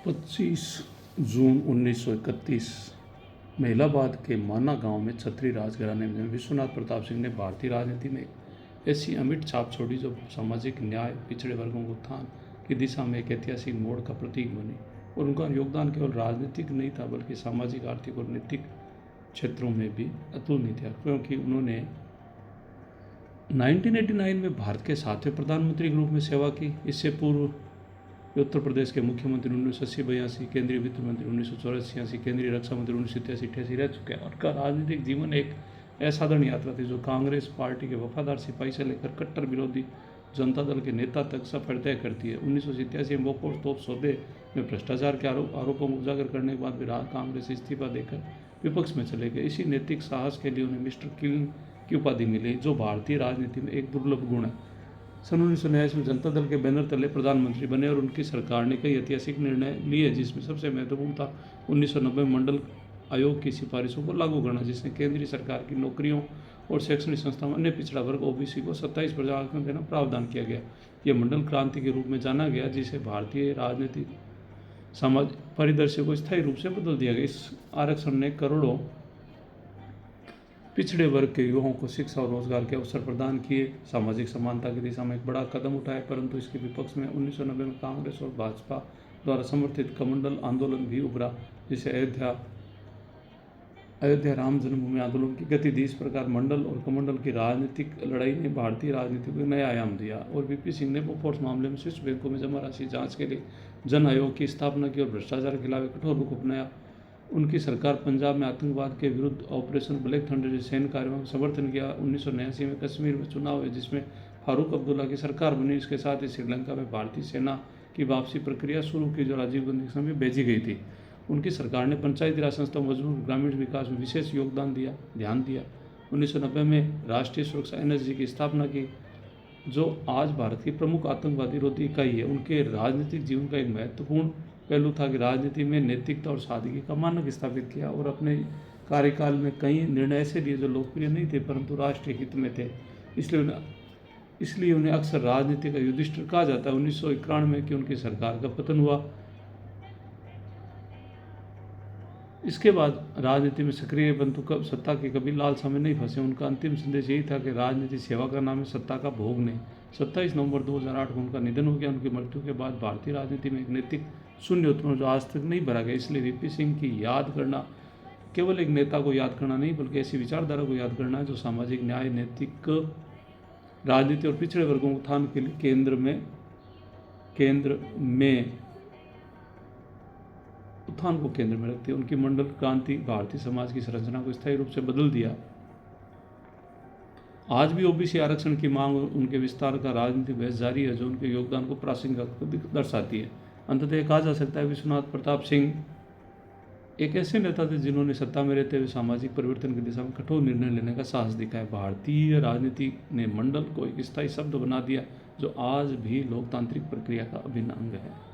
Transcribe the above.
25 जून 1931 में इलाहाबाद के माना गांव में छत्री राजघराने में विश्वनाथ प्रताप सिंह ने भारतीय राजनीति में ऐसी अमिट छाप छोड़ी जो सामाजिक न्याय, पिछड़े वर्गों को उत्थान की दिशा में एक ऐतिहासिक मोड़ का प्रतीक बनी। और उनका योगदान केवल राजनीतिक नहीं था बल्कि सामाजिक, आर्थिक और नैतिक क्षेत्रों में भी अतुलनीय था, क्योंकि उन्होंने 1989 में भारत के 7वें प्रधानमंत्री के रूप में सेवा की। इससे पूर्व उत्तर प्रदेश के मुख्यमंत्री 1980-82, केंद्रीय वित्त मंत्री 1984-86, केंद्रीय रक्षा मंत्री 1987-88 रह चुके हैं। उनका राजनीतिक जीवन एक असाधारण यात्रा थी जो कांग्रेस पार्टी के वफादार सिपाही से लेकर कट्टर विरोधी जनता दल के नेता तक सफर तय करती है। 1987 में बोफोर्स तोप सौदे में भ्रष्टाचार के आरोपों को उजागर करने के बाद भी कांग्रेस इस्तीफा देकर विपक्ष में चले गए। इसी नैतिक साहस के लिए उन्हें मिस्टर किंग की उपाधि मिली, जो भारतीय राजनीति में एक दुर्लभ गुण है। सन 1989 में जनता दल के बैनर तले प्रधानमंत्री बने और उनकी सरकार ने कई ऐतिहासिक निर्णय लिए, जिसमें सबसे महत्वपूर्ण था 1990 में मंडल आयोग की सिफारिशों को लागू करना, जिसने केंद्रीय सरकार की नौकरियों और शैक्षणिक संस्थाओं में अन्य पिछड़ा वर्ग ओबीसी को 27% आरक्षण देना प्रावधान किया गया। यह मंडल क्रांति के रूप में जाना गया, जिसे भारतीय राजनीतिक समाज परिदृश्य को स्थायी रूप से बदल दिया गया। इस आरक्षण ने करोड़ों पिछड़े वर्ग के युवाओं को शिक्षा और रोजगार के अवसर प्रदान किए, सामाजिक समानता की दिशा में एक बड़ा कदम उठाया। परंतु इसके विपक्ष में 1990 में कांग्रेस और भाजपा द्वारा समर्थित कमंडल आंदोलन भी उभरा, जिसे अयोध्या राम जन्मभूमि आंदोलन की गति दी। इस प्रकार मंडल और कमंडल की राजनीतिक लड़ाई ने भारतीय राजनीति को नया आयाम दिया और वीपी सिंह ने बोफोर्स मामले में स्विस बैंकों में जमा राशि जांच के लिए जन आयोग की स्थापना की और भ्रष्टाचार के खिलाफ कठोर रुख अपनाया। उनकी सरकार पंजाब में आतंकवाद के विरुद्ध ऑपरेशन ब्लैक थंडर जैसे सैन्य कार्यों का समर्थन किया। 1989 में कश्मीर में चुनाव हुए, जिसमें फारूक अब्दुल्ला की सरकार बनी। इसके साथ ही श्रीलंका में भारतीय सेना की वापसी प्रक्रिया शुरू की, जो राजीव गांधी के समय भेजी गई थी। उनकी सरकार ने पंचायती राज संस्थाओं, मजबूत ग्रामीण विकास में विशेष ध्यान दिया। 1990 में राष्ट्रीय सुरक्षा एनएसजी की स्थापना की, जो आज भारत की प्रमुख आतंकवादी रोधी इकाई है। उनके राजनीतिक जीवन का एक महत्वपूर्ण पहलू था कि राजनीति में नैतिकता और सादगी का मानक स्थापित किया और अपने कार्यकाल में कई निर्णय ऐसे लिए जो लोकप्रिय नहीं थे परंतु राष्ट्रीय हित में थे। इसलिए उन्हें अक्सर राजनीति का युधिष्ठिर कहा जाता है। 1991 में कि उनकी सरकार का पतन हुआ। इसके बाद राजनीति में सक्रिय बंधु सत्ता की कभी लालसा में नहीं फंसे। उनका अंतिम संदेश यही था कि राजनीति सेवा का नाम है, सत्ता का भोग नहीं। 27 नवंबर 2008 को उनका निधन हो गया। उनकी मृत्यु के बाद भारतीय राजनीति में एक नैतिक शून्य उत्पन्न जो आज तक नहीं भरा गया। इसलिए वीपी सिंह की याद करना केवल एक नेता को याद करना नहीं बल्कि ऐसी विचारधारा को याद करना है जो सामाजिक न्याय, नैतिक राजनीति और पिछड़े वर्गों के उत्थान के लिए उत्थान को केंद्र में रखती है। उनकी मंडल क्रांति भारतीय समाज की संरचना को स्थायी रूप से बदल दिया। आज भी ओबीसी आरक्षण की मांग और उनके विस्तार का राजनीतिक बहस जारी है, जो उनके योगदान को प्रासंगिक दर्शाती है। अंततः कहा जा सकता है विश्वनाथ प्रताप सिंह एक ऐसे नेता थे जिन्होंने सत्ता में रहते हुए सामाजिक परिवर्तन की दिशा में कठोर निर्णय लेने का साहस दिखाया। भारतीय राजनीति ने मंडल को एक स्थायी शब्द बना दिया जो आज भी लोकतांत्रिक प्रक्रिया का अभिन्न अंग है।